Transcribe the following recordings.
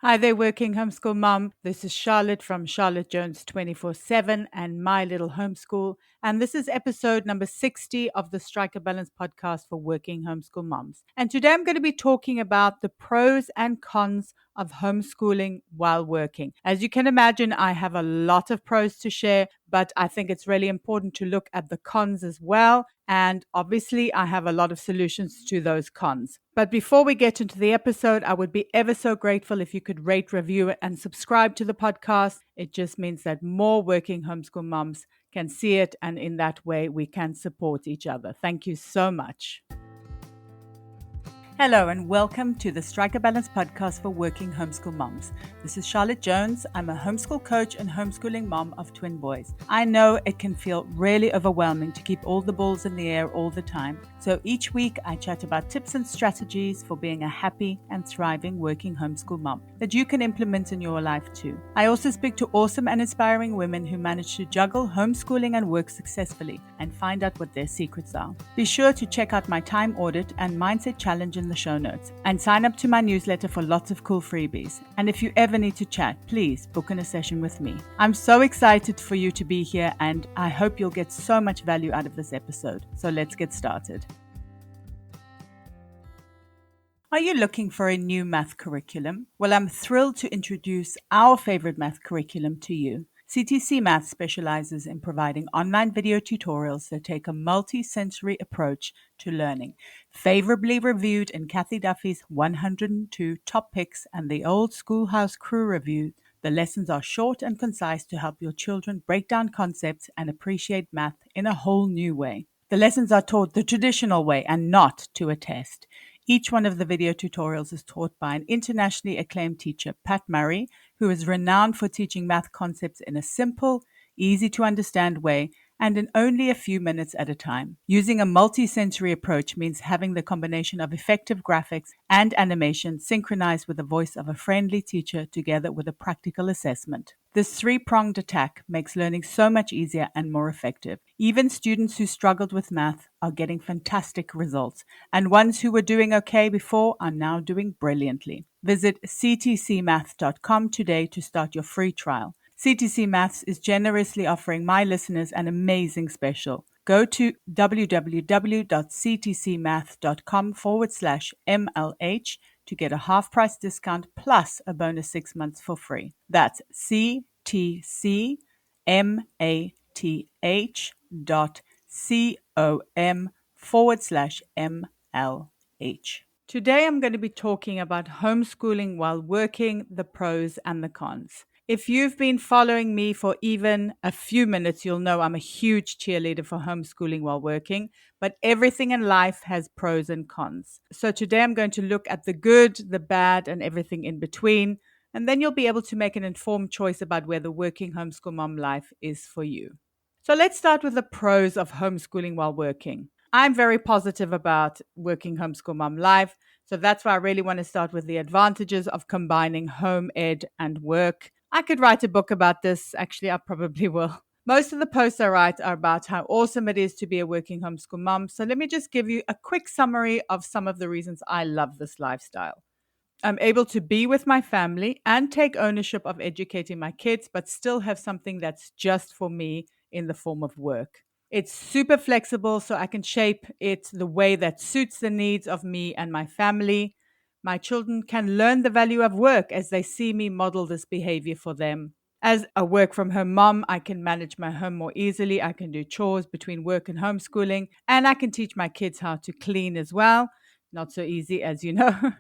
Hi there, Working Homeschool Mom. This is Charlotte from Charlotte Jones 24/7 and My Little Homeschool. And this is episode number 60 of the Strike a Balance podcast for Working Homeschool Moms. And today I'm going to be talking about the pros and cons of homeschooling while working. As you can imagine, I have a lot of pros to share, but I think it's really important to look at the cons as well. And obviously, I have a lot of solutions to those cons. But before we get into the episode, I would be ever so grateful if you could rate, review, and subscribe to the podcast. It just means that more working homeschool moms can see it, and in that way, we can support each other. Thank you so much. Hello and welcome to the Strike a Balance podcast for working homeschool moms. This is Charlotte Jones. I'm a homeschool coach and homeschooling mom of twin boys. I know it can feel really overwhelming to keep all the balls in the air all the time. So each week I chat about tips and strategies for being a happy and thriving working homeschool mom that you can implement in your life too. I also speak to awesome and inspiring women who manage to juggle homeschooling and work successfully and find out what their secrets are. Be sure to check out my time audit and mindset challenge in the show notes and sign up to my newsletter for lots of cool freebies. And if you ever need to chat, please book in a session with me. I'm so excited for you to be here and I hope you'll get so much value out of this episode. So let's get started. Are you looking for a new math curriculum? Well, I'm thrilled to introduce our favorite math curriculum to you. CTCMath specializes in providing online video tutorials that take a multi-sensory approach to learning. Favorably reviewed in Cathy Duffy's 102 Top Picks and the old Schoolhouse crew review, the lessons are short and concise to help your children break down concepts and appreciate math in a whole new way. The lessons are taught the traditional way and not to a test. Each one of the video tutorials is taught by an internationally acclaimed teacher, Pat Murray, who is renowned for teaching math concepts in a simple, easy-to-understand way and in only a few minutes at a time. Using a multi-sensory approach means having the combination of effective graphics and animation synchronized with the voice of a friendly teacher together with a practical assessment. This three-pronged attack makes learning so much easier and more effective. Even students who struggled with math are getting fantastic results, and ones who were doing okay before are now doing brilliantly. Visit ctcmath.com today to start your free trial. CTC Maths is generously offering my listeners an amazing special. Go to www.ctcmath.com/MLH to get a half-price discount plus a bonus 6 months for free. That's ctcmath.com/MLH. Today I'm going to be talking about homeschooling while working, the pros and the cons. If you've been following me for even a few minutes, you'll know I'm a huge cheerleader for homeschooling while working, but everything in life has pros and cons. So today I'm going to look at the good, the bad, and everything in between, and then you'll be able to make an informed choice about where the working homeschool mom life is for you. So let's start with the pros of homeschooling while working. I'm very positive about working homeschool mom life, so that's why I really want to start with the advantages of combining home ed and work. I could write a book about this. Actually, I probably will. Most of the posts I write are about how awesome it is to be a working homeschool mom. So let me just give you a quick summary of some of the reasons I love this lifestyle. I'm able to be with my family and take ownership of educating my kids, but still have something that's just for me in the form of work. It's super flexible, so I can shape it the way that suits the needs of me and my family. My children can learn the value of work as they see me model this behavior for them. As a work from home mom, I can manage my home more easily. I can do chores between work and homeschooling, and I can teach my kids how to clean as well. Not so easy, as you know.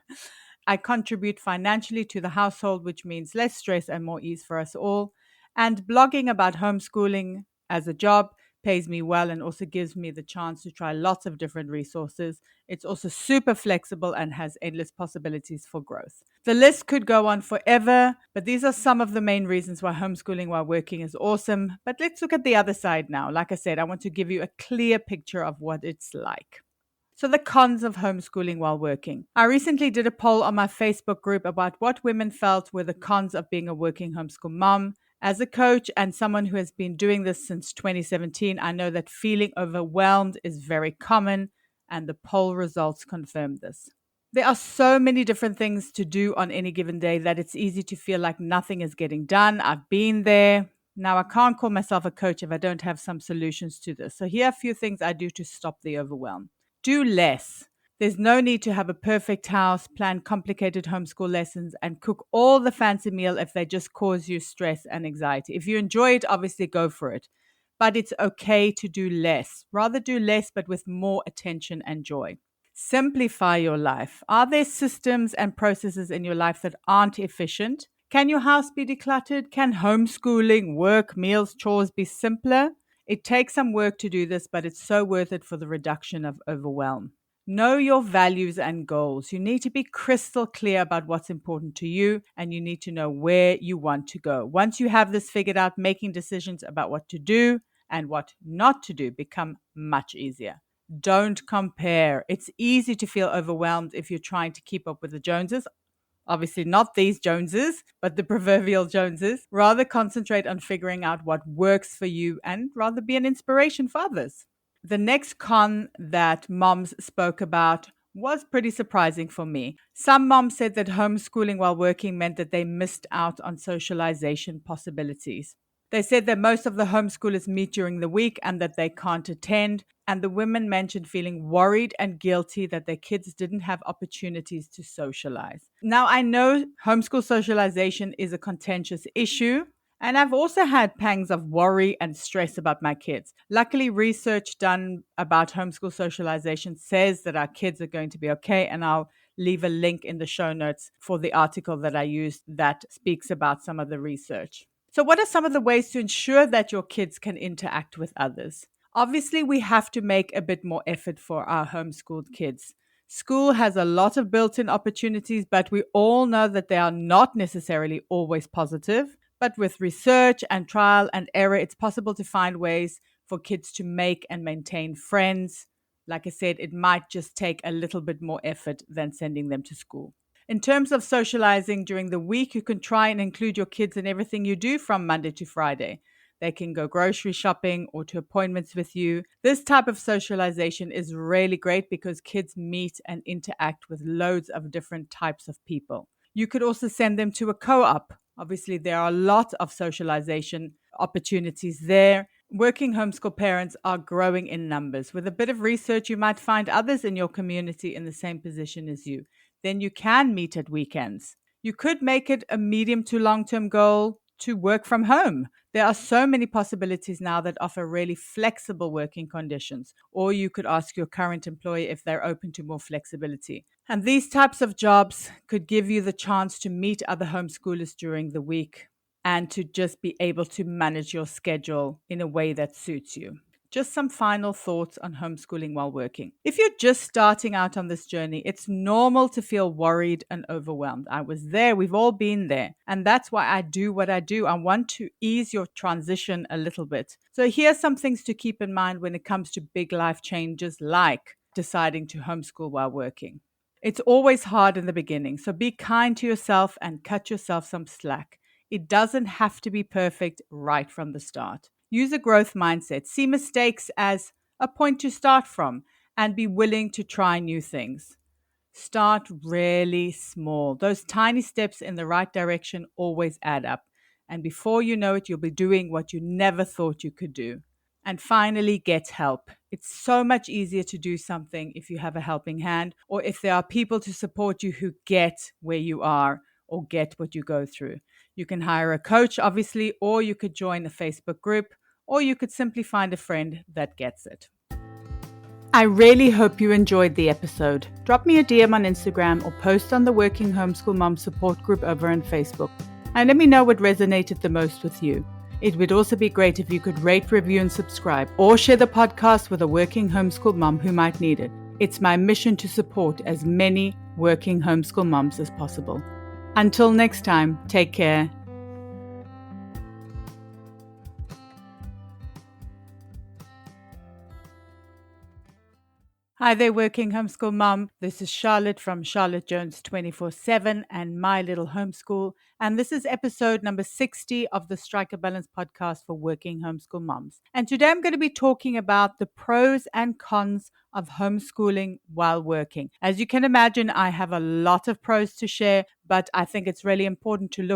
I contribute financially to the household, which means less stress and more ease for us all. And blogging about homeschooling as a job pays me well and also gives me the chance to try lots of different resources. It's also super flexible and has endless possibilities for growth. The list could go on forever, but these are some of the main reasons why homeschooling while working is awesome. But let's look at the other side now. Like I said, I want to give you a clear picture of what it's like. So the cons of homeschooling while working. I recently did a poll on my Facebook group about what women felt were the cons of being a working homeschool mom. As a coach and someone who has been doing this since 2017, I know that feeling overwhelmed is very common, and the poll results confirm this. There are so many different things to do on any given day that it's easy to feel like nothing is getting done. I've been there. Now, I can't call myself a coach if I don't have some solutions to this. So here are a few things I do to stop the overwhelm. Do less. There's no need to have a perfect house, plan complicated homeschool lessons, and cook all the fancy meal if they just cause you stress and anxiety. If you enjoy it, obviously go for it. But it's okay to do less. Rather do less, but with more attention and joy. Simplify your life. Are there systems and processes in your life that aren't efficient? Can your house be decluttered? Can homeschooling, work, meals, chores be simpler? It takes some work to do this, but it's so worth it for the reduction of overwhelm. Know your values and goals. You need to be crystal clear about what's important to you, and you need to know where you want to go. Once you have this figured out, making decisions about what to do and what not to do become much easier. Don't compare. It's easy to feel overwhelmed if you're trying to keep up with the Joneses. Obviously, not these Joneses, but the proverbial Joneses. Rather concentrate on figuring out what works for you and rather be an inspiration for others. The next con that moms spoke about was pretty surprising for me. Some moms said that homeschooling while working meant that they missed out on socialization possibilities. They said that most of the homeschoolers meet during the week and that they can't attend. And the women mentioned feeling worried and guilty that their kids didn't have opportunities to socialize. Now, I know homeschool socialization is a contentious issue, and I've also had pangs of worry and stress about my kids. Luckily, research done about homeschool socialization says that our kids are going to be okay, and I'll leave a link in the show notes for the article that I used that speaks about some of the research. So, what are some of the ways to ensure that your kids can interact with others? Obviously, we have to make a bit more effort for our homeschooled kids. School has a lot of built-in opportunities, but we all know that they are not necessarily always positive. But with research and trial and error, it's possible to find ways for kids to make and maintain friends. Like I said, it might just take a little bit more effort than sending them to school. In terms of socializing during the week, you can try and include your kids in everything you do from Monday to Friday. They can go grocery shopping or to appointments with you. This type of socialization is really great because kids meet and interact with loads of different types of people. You could also send them to a co-op. Obviously, there are a lot of socialization opportunities there. Working homeschool parents are growing in numbers. With a bit of research, you might find others in your community in the same position as you. Then you can meet at weekends. You could make it a medium to long-term goal to work from home. There are so many possibilities now that offer really flexible working conditions. Or you could ask your current employer if they're open to more flexibility. And these types of jobs could give you the chance to meet other homeschoolers during the week and to just be able to manage your schedule in a way that suits you. Just some final thoughts on homeschooling while working. If you're just starting out on this journey, it's normal to feel worried and overwhelmed. I was there. We've all been there. And that's why I do what I do. I want to ease your transition a little bit. So here's some things to keep in mind when it comes to big life changes like deciding to homeschool while working. It's always hard in the beginning. So be kind to yourself and cut yourself some slack. It doesn't have to be perfect right from the start. Use a growth mindset. See mistakes as a point to start from and be willing to try new things. Start really small. Those tiny steps in the right direction always add up. And before you know it, you'll be doing what you never thought you could do. And finally, get help. It's so much easier to do something if you have a helping hand or if there are people to support you who get where you are or get what you go through. You can hire a coach, obviously, or you could join a Facebook group, or you could simply find a friend that gets it. I really hope you enjoyed the episode. Drop me a DM on Instagram or post on the Working Homeschool Moms support group over on Facebook. And let me know what resonated the most with you. It would also be great if you could rate, review, and subscribe, or share the podcast with a working homeschool mom who might need it. It's my mission to support as many working homeschool moms as possible. Until next time, take care. Hi there, Working Homeschool Mom. This is Charlotte from Charlotte Jones 24/7 and My Little Homeschool. And this is episode number 60 of the Strike a Balance podcast for Working Homeschool Moms. And today I'm going to be talking about the pros and cons of homeschooling while working. As you can imagine, I have a lot of pros to share, but I think it's really important to look